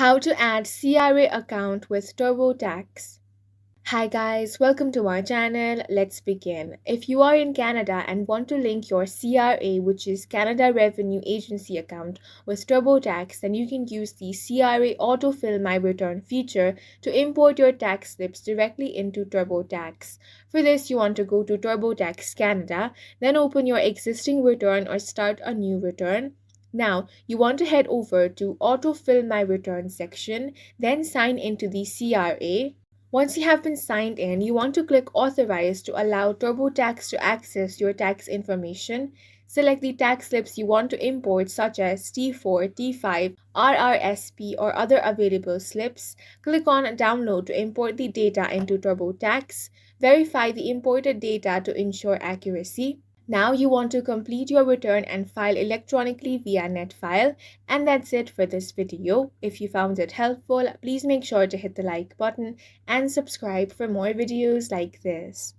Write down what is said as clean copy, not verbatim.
How to add CRA account with TurboTax. Hi guys, welcome to our channel. Let's begin. If you are in Canada and want to link your CRA, which is Canada Revenue Agency account, with TurboTax, then you can use the CRA Autofill My Return feature to import your tax slips directly into TurboTax. For this, you want to go to TurboTax Canada, then open your existing return or start a new return. Now, you want to head over to Autofill My Return section, then sign into the CRA. Once you have been signed in, you want to click Authorize to allow TurboTax to access your tax information. Select the tax slips you want to import, such as T4, T5, RRSP, or other available slips. Click on Download to import the data into TurboTax. Verify the imported data to ensure accuracy. Now you want to complete your return and file electronically via NetFile. And that's it for this video. If you found it helpful, please make sure to hit the like button and subscribe for more videos like this.